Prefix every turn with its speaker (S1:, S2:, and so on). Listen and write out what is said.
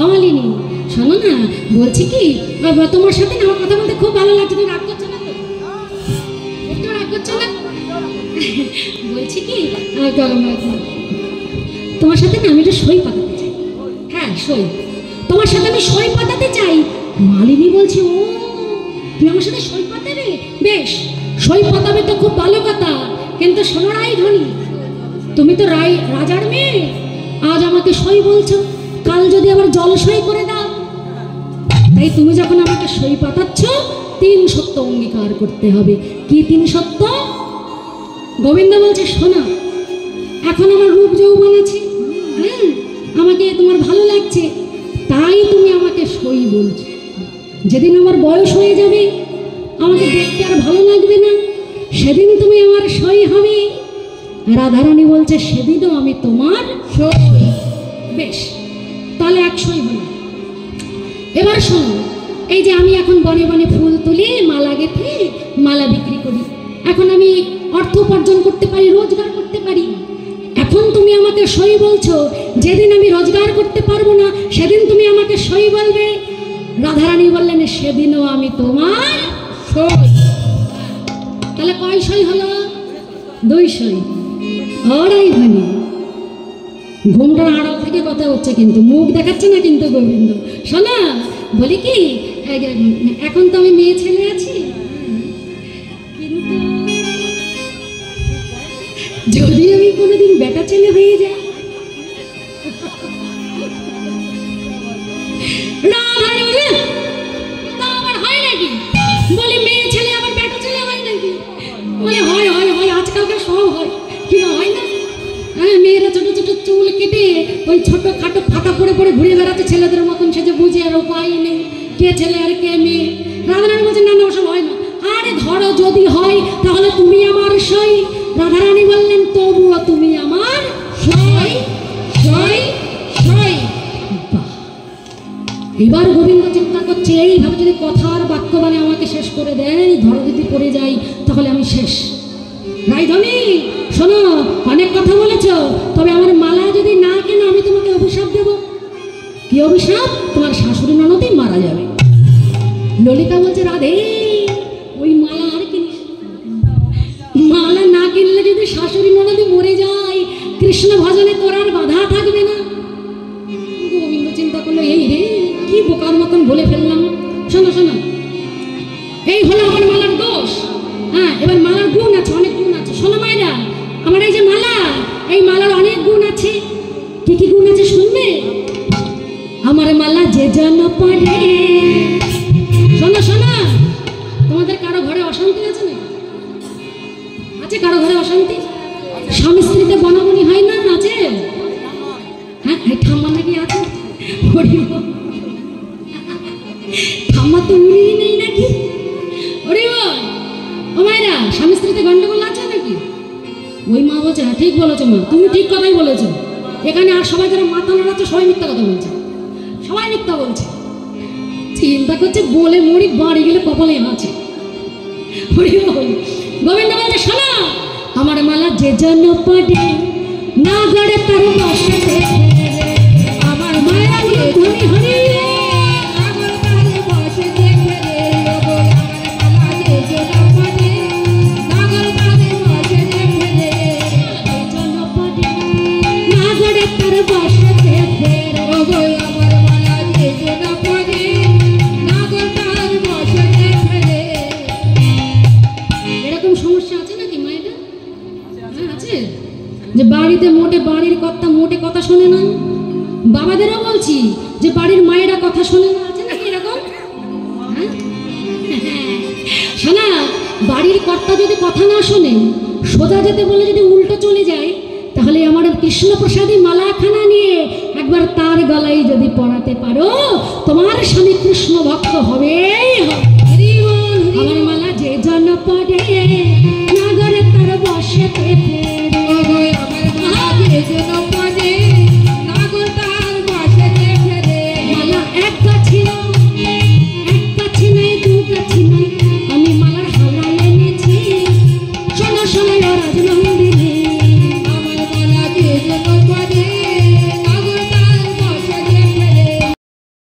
S1: অমালিনী শোনো না, বলছি কি তোমার সাথে না আমার কথা বলতে খুব ভালো লাগছে। তুমি রাগ করছো না তো? একটু রাগ করছো না? বলছি কি তোমার সাথে না আমি একটু সই পাতাতে চাই। হ্যাঁ সই, তোমার সাথে আমি সই পাতাতে চাই। মালিনী বলছি ও তুই আমার সাথে সই পাতাবে? বেশ, সই পাতাবে তো খুব ভালো কথা, কিন্তু শোনো রাই ধনী, তুমি তো রাজার মেয়ে, আজ আমাকে সই বলছো, কাল যদি আবার জল সই করে দাও। তাই তুমি যখন আমাকে সই পাতাচ্ছ 3 সত্য অঙ্গীকার করতে হবে। কি 3 সত্য? গোবিন্দ বলছে শোনা, এখন আমার রূপ যৌবন আছে, আমাকে তোমার ভালো লাগছে, তাই তুমি আমাকে সই বলছো। যেদিন আমার বয়স হয়ে যাবে, আমাকে দেখতে আর ভালো লাগবে না, সেদিন তুমি আমার সই হবে। রাধারানী বলছে সেদিনও আমি তোমার সই। বেশ, তাহলে এক সই হলো। এবার শোনো, এই যে আমি এখন বনে বনে ফুল তুলি, মালা গেঁথে মালা বিক্রি করি, এখন আমি অর্থ উপার্জন করতে পারি, রোজগার করতে পারি। এখন তুমি আমাকে সই বলছো, যেদিন আমি রোজগার করতে পারবো না সেদিন তুমি আমাকে সই বলবে। রাধারানী বললেন সেদিনও আমি তোমার সই। তাহলে কয় সই হলো? 2 সই। ওরাই ধনী, ঘুমটার আড়াল থেকে কথা হচ্ছে, কিন্তু মুখ দেখাচ্ছে না কিন্তু গোবিন্দ। শোনা, বলি কি এখন তো আমি মেয়ে ছেলে আছি, কিন্তু যদি আমি কোনোদিন বেটা ছেলে হয়ে যাই, হয় নাকি? বলি মেয়ে ছেলে আবার বেটা ছেলে হয় নাকি? বলে হয় হয় হয়, আজকালকার সব হয়, কিনা হয় না? হ্যাঁ, মেয়েরা ছোট ছোট চুল কেটে ওই ছোট খাটো ফাটা পরে পরে ঘুরে বেড়াচ্ছে ছেলেদের মতন, সে যে বুঝে আর উপায় নেই কে ছেলে আর কে মেয়ে। রাধারানী বলছে না না, ওসব হয় না। আরে ধরো যদি হয় তাহলে তুমি আমার সই। রাধারানী বললেন তবুও তুমি আমার সই সই সই। এবার গোবিন্দ চিন্তা করছে এইভাবে যদি কথার বাক্য মানে আমাকে শেষ করে দেয়, ধরো যদি পড়ে যাই তাহলে আমি শেষ। রাইধনী শোনো, অনেক কথা বলেছ, তবে আমার মালা যদি না কেন আমি তোমাকে অভিশাপ দেব। কি অভিশাপ? তোমার শাশুড়ি ননদই মারা যাবে। ললিতা বলছে রাধে ওই মালা আর কিনিস, মালা না কিনলে যদি শাশুড়ি ননদই মরে যায়, কৃষ্ণ ভজনে তোর আর বাধা থাকবে না। গোবিন্দ চিন্তা করলো এই রে কি বোকার মতন বলে ফেললাম। শোনো শোনো, এই হলো আমার মালার দোষ। হ্যাঁ, এবার মালার গুণ আছে, অনেক গুণ আছে। শোনো মায়েরা, আমার এই যে মালা, এই মালার অনেক গুণ আছে। কি কি গুণ আছে শুনবে? আমার মালা যে জন পড়ে, শোনো শোনো, তোমাদের কারো ঘরে অশান্তি আছে না? আছে কারো ঘরে অশান্তি? স্বামী স্ত্রীতে বনাবনি হয় না? আছে? হ্যাঁ, ঠাম্মা নাকি আছে? ঠাম্মা তো উনি নেই নাকি? ওরে ও মায়েরা, স্বামী স্ত্রীতে গন্ডগোল আছে নাকি? ওই মা বলছে হ্যাঁ ঠিক বলেছো মা, তুমি ঠিক কথাই বলেছো। এখানে আর সবাই যারা মাথা নাড়াচ্ছে সবাই মিথ্যা কথা বলছে, সবাই মিথ্যা বলছে। চিন্তা করছে বলে মরি, বাড়ি গেলে কপালে আছে। গোবিন্দ বলছে শোনা, আমার মালা যে জন পড়ে না গড়ে তার বসে, আমার মায়া হরি হরি যে বাড়িতে মোটে বাড়ির কর্তা মোটে কথা শোনে না। বাবাদেরও বলছি যে বাড়ির মায়েরা কথা শোনে না, আছে নাকি এরকম? শোনা, বাড়ির কর্তা যদি কথা না শোনে, সোজা যেতে বলে যদি উল্টো চলে যায়, তাহলে আমার কৃষ্ণপ্রসাদী মালাখানা নিয়ে একবার তার গলায় যদি পড়াতে পারো, তোমার স্বামী কৃষ্ণ ভক্ত হবেই হবে। আমার মালা যে জন পড়ে